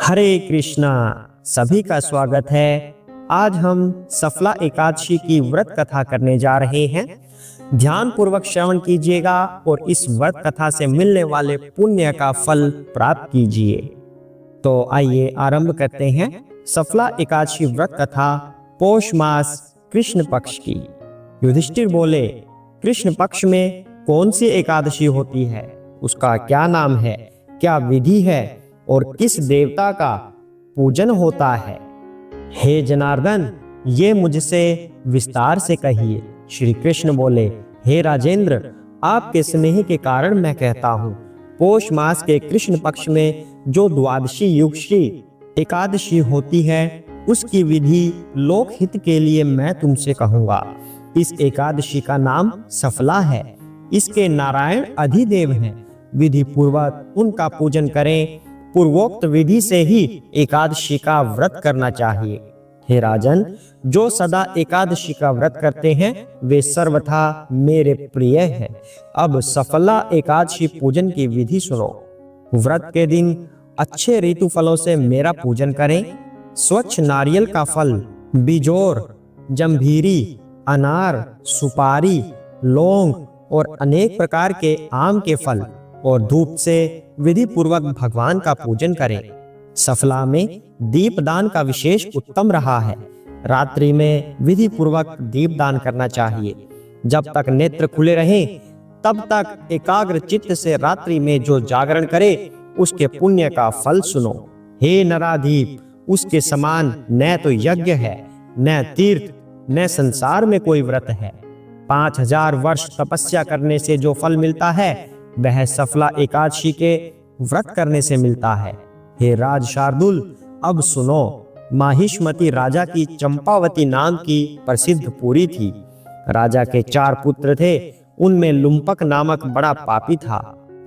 हरे कृष्णा। सभी का स्वागत है। आज हम सफला एकादशी की व्रत कथा करने जा रहे हैं। ध्यान पूर्वक श्रवण कीजिएगा और इस व्रत कथा से मिलने वाले पुण्य का फल प्राप्त कीजिए। तो आइए आरंभ करते हैं। सफला एकादशी व्रत कथा पौष मास कृष्ण पक्ष की। युधिष्ठिर बोले, कृष्ण पक्ष में कौन सी एकादशी होती है, उसका क्या नाम है, क्या विधि है और किस देवता का पूजन होता है? हे जनार्दन, ये मुझसे विस्तार से कहिए। श्री कृष्ण बोले, हे राजेंद्र, आपके स्नेह के कारण मैं कहता हूँ। पौष मास के कृष्ण पक्ष में जो द्वादशी युगशी एकादशी होती है, उसकी विधि लोकहित के लिए मैं तुमसे कहूँगा। इस एकादशी का नाम सफला है। इसके नारायण अधिदेव हैं। विधि पूर्वक उनका पूजन करें। पूर्वोक्त विधि से ही एकादशी का व्रत करना चाहिए। हे राजन, जो सदा एकादशी का व्रत करते हैं वे सर्वथा मेरे प्रिय हैं। अब सफला एकादशी पूजन की विधि सुनो। व्रत के दिन अच्छे ऋतु फलों से मेरा पूजन करें। स्वच्छ नारियल का फल, बिजोर, जंभीरी, अनार, सुपारी, लौंग और अनेक प्रकार के आम के फल और धूप से विधि पूर्वक भगवान का पूजन करें। सफला में दीपदान का विशेष उत्तम रहा है। रात्रि में विधि पूर्वक दीपदान करना चाहिए। जब तक नेत्र खुले रहें तब तक एकाग्र चित्त से रात्रि में जो जागरण करे उसके पुण्य का फल सुनो। हे नराधीप, उसके समान न तो यज्ञ है, न तीर्थ, न संसार में कोई व्रत है। 5000 वर्ष तपस्या करने से जो फल मिलता है वह सफला एकादशी के व्रत करने से मिलता है। हे राज शार्दुल, अब सुनो। माहिष्मति राजा की चंपावती नाम की प्रसिद्ध पुरी थी। राजा के 4 पुत्र थे। उनमें लुम्पक नामक बड़ा पापी था।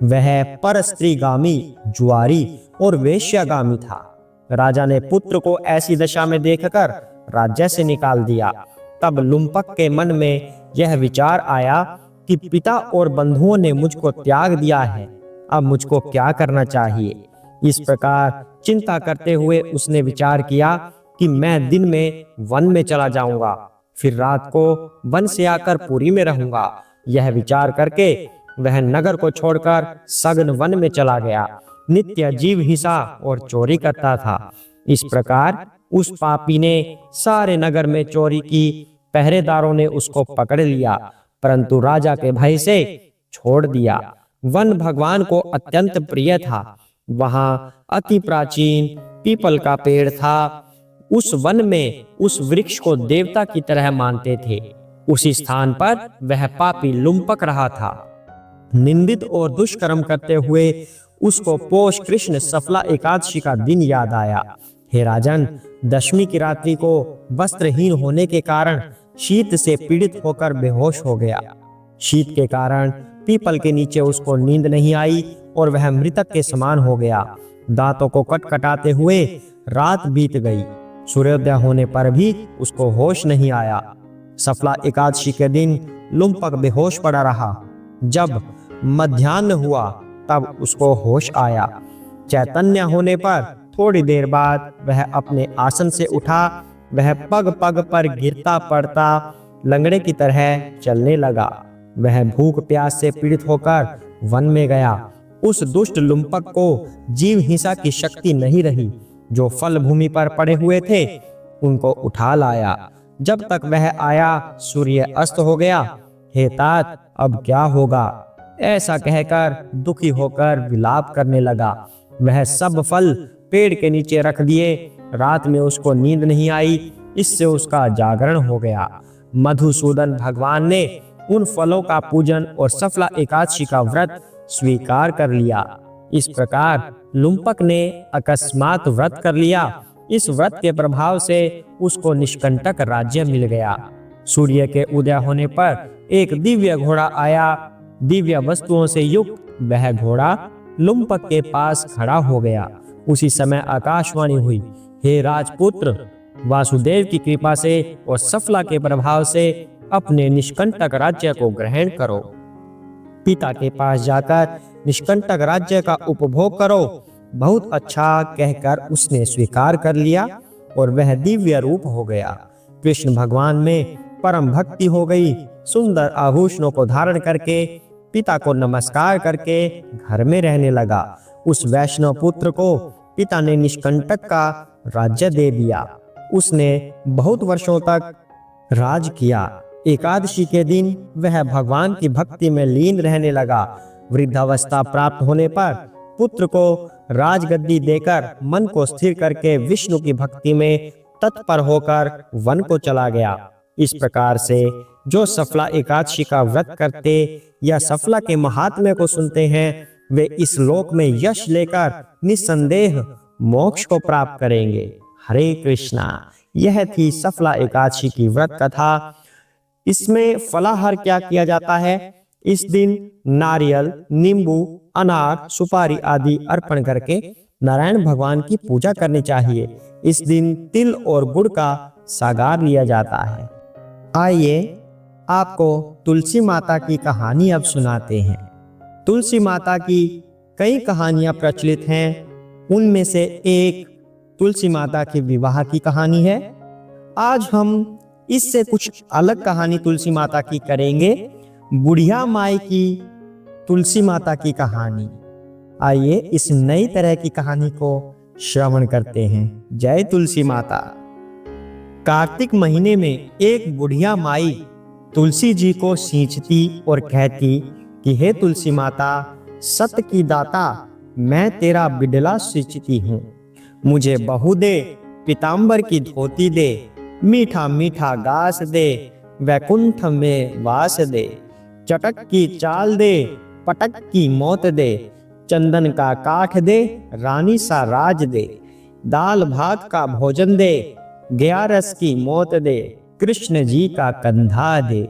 वह परस्त्रीगामी, जुआरी और वेश्यागामी था। राजा ने पुत्र को ऐसी दशा में देखकर राज्य से निकाल दिया। तब लुम्पक के मन में यह विचार आया कि पिता और बंधुओं ने मुझको त्याग दिया है, अब मुझको क्या करना चाहिए। इस प्रकार चिंता करते हुए उसने विचार किया कि मैं दिन में वन में चला जाऊंगा, फिर रात को वन से आकर पुरी में रहूंगा। यह विचार करके वह नगर को छोड़कर सघन वन में चला गया। नित्य जीव हिंसा और चोरी करता था। इस प्रकार उस पापी ने सारे नगर में चोरी की। पहरेदारों ने उसको पकड़ लिया, परंतु राजा के भय से छोड़ दिया। वन भगवान को अत्यंत प्रिय था। वहां अति प्राचीन पीपल का पेड़ था। उस वन में उस वृक्ष को देवता की तरह मानते थे। उसी स्थान पर वह पापी लुम्पक रहा था। निंदित और दुष्कर्म करते हुए उसको पौष कृष्ण सफला एकादशी का दिन याद आया। हे राजन, दशमी की रात्रि को वस्त्रहीन होने के कारण शीत से पीड़ित होकर बेहोश हो गया। शीत के कारण पीपल के नीचे उसको नींद नहीं आई और वह मृतक के समान हो गया। दांतों को कटकटाते हुए रात बीत गई। सूर्योदय होने पर भी उसको होश नहीं आया। सफला एकादशी के दिन लुम्पक बेहोश पड़ा रहा। जब मध्याह्न हुआ तब उसको होश आया। चैतन्य होने पर थोड़ी देर बाद वह अपने आसन से उठा। वह पग पग पर गिरता पड़ता लंगड़े की तरह चलने लगा। वह भूख प्यास से पीड़ित होकर वन में गया। उस दुष्ट लुम्पक को जीव हिंसा की शक्ति नहीं रही। जो फल भूमि पर पड़े हुए थे उनको उठा लाया। जब तक वह आया सूर्य अस्त हो गया। हे तात, अब क्या होगा, ऐसा कहकर दुखी होकर विलाप करने लगा। वह सब फल पेड़ के नीचे रख दिए। रात में उसको नींद नहीं आई, इससे उसका जागरण हो गया। मधुसूदन भगवान ने उन फलों का पूजन और सफला एकादशी का व्रत स्वीकार कर लिया। इस प्रकार लुम्पक ने अकस्मात व्रत कर लिया। इस व्रत के प्रभाव से उसको निष्कंटक राज्य मिल गया। सूर्य के उदय होने पर एक दिव्य घोड़ा आया। दिव्य वस्तुओं से युक्त वह घोड़ा लुम्पक के पास खड़ा हो गया। उसी समय आकाशवाणी हुई, हे राजपुत्र, वासुदेव की कृपा से और सफला के प्रभाव से अपने निष्कंटक राज्य को ग्रहण करो। पिता के पास जाकर निष्कंटक राज्य का उपभोग करो। बहुत अच्छा कहकर उसने स्वीकार कर लिया और वह दिव्य रूप हो गया। कृष्ण भगवान में परम भक्ति हो गई। सुंदर आभूषणों को धारण करके पिता को नमस्कार करके घर में रहने लगा। उस वैष्णव पुत्र को पिता ने निष्कंटक का राज्य दे दिया। उसने बहुत वर्षों तक राज किया। एकादशी के दिन वह भगवान की भक्ति में लीन रहने लगा। वृद्धावस्था प्राप्त होने पर पुत्र को राजगद्दी देकर मन को स्थिर करके विष्णु की भक्ति में तत्पर होकर वन को चला गया। इस प्रकार से जो सफला एकादशी का व्रत करते या सफला के महात्म्य को सुनते हैं वे इस लोक में यश लेकर निस्संदेह मोक्ष को प्राप्त करेंगे। हरे कृष्णा। यह थी सफला एकादशी की व्रत कथा। इसमें फलाहार क्या किया जाता है? इस दिन नारियल, नींबू, अनार, सुपारी आदि अर्पण करके नारायण भगवान की पूजा करनी चाहिए। इस दिन तिल और गुड़ का सागार लिया जाता है। आइए आपको तुलसी माता की कहानी अब सुनाते हैं। तुलसी माता की कई कहानियां प्रचलित हैं। उनमें से एक तुलसी माता के विवाह की कहानी है। आज हम इससे कुछ अलग कहानी तुलसी माता की करेंगे, बुढ़िया माई की तुलसी माता की कहानी। आइए इस नई तरह की कहानी को श्रवण करते हैं। जय तुलसी माता। कार्तिक महीने में एक बुढ़िया माई तुलसी जी को सींचती और कहती कि हे तुलसी माता, सत की दाता, मैं तेरा बिडला सींचती हूँ। मुझे बहू दे, पीताम्बर की धोती दे, मीठा मीठा गास दे, वैकुंठ में वास दे, चटक की चाल दे, पटक की मौत दे, चंदन का काठ दे, रानी सा राज दे, दाल भात का भोजन दे, ग्यारस की मौत दे, कृष्ण जी का कंधा दे।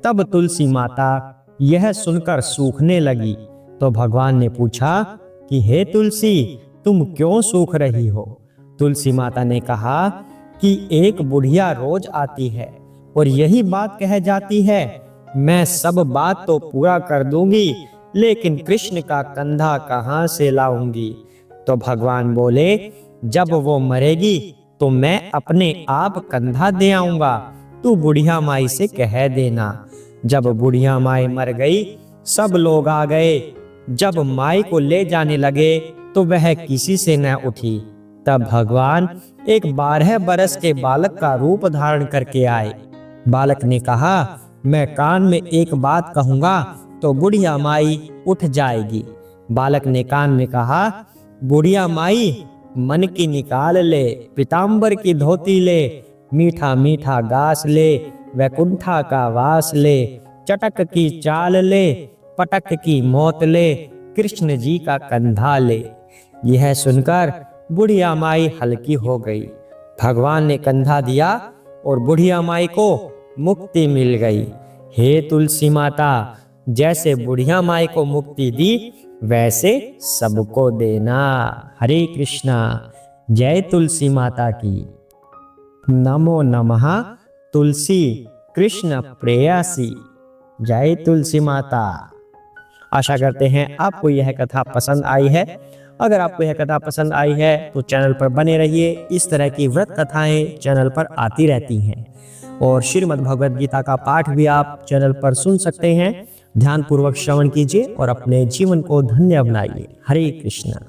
तब तुलसी माता यह सुनकर सूखने लगी तो भगवान ने पूछा कि हे तुलसी, तुम क्यों सूख रही हो? तुलसी माता ने कहा कि एक बुढ़िया रोज आती है और यही बात कह जाती है, मैं सब बात तो पूरा कर दूंगी, लेकिन कृष्ण का कंधा कहाँ से लाऊंगी? तो भगवान बोले, जब वो मरेगी तो मैं अपने आप कंधा दे आऊंगा, तू बुढ़िया माई से कह देना। जब बुढ़िया माई मर गई, सब लोग आ गए। जब माई को ले जाने लगे तो वह किसी से न उठी। तब भगवान एक 12 बरस के बालक का रूप धारण करके आए। बालक ने कहा, मैं कान में एक बात कहूंगा तो बुढ़िया माई उठ जाएगी। बालक ने कान में कहा, बुढ़िया माई मन की निकाल ले, पीताम्बर की धोती ले, मीठा मीठा गास ले, वैकुंठा का वास ले, चटक की चाल ले, पटक की मौत ले, कृष्ण जी का कंधा ले। यह सुनकर बुढ़िया माई हल्की हो गई। भगवान ने कंधा दिया और बुढ़िया माई को मुक्ति मिल गई। हे तुलसी माता, जैसे बुढ़िया माई को मुक्ति दी वैसे सबको देना। हरे कृष्णा। जय तुलसी माता की। नमो नमः तुलसी कृष्ण प्रेयसी। जय तुलसी माता। आशा करते हैं आपको यह कथा पसंद आई है। अगर आपको यह कथा पसंद आई है तो चैनल पर बने रहिए। इस तरह की व्रत कथाएं चैनल पर आती रहती हैं और श्रीमद् भगवद गीता का पाठ भी आप चैनल पर सुन सकते हैं। ध्यान पूर्वक श्रवण कीजिए और अपने जीवन को धन्य बनाइए। हरे कृष्णा।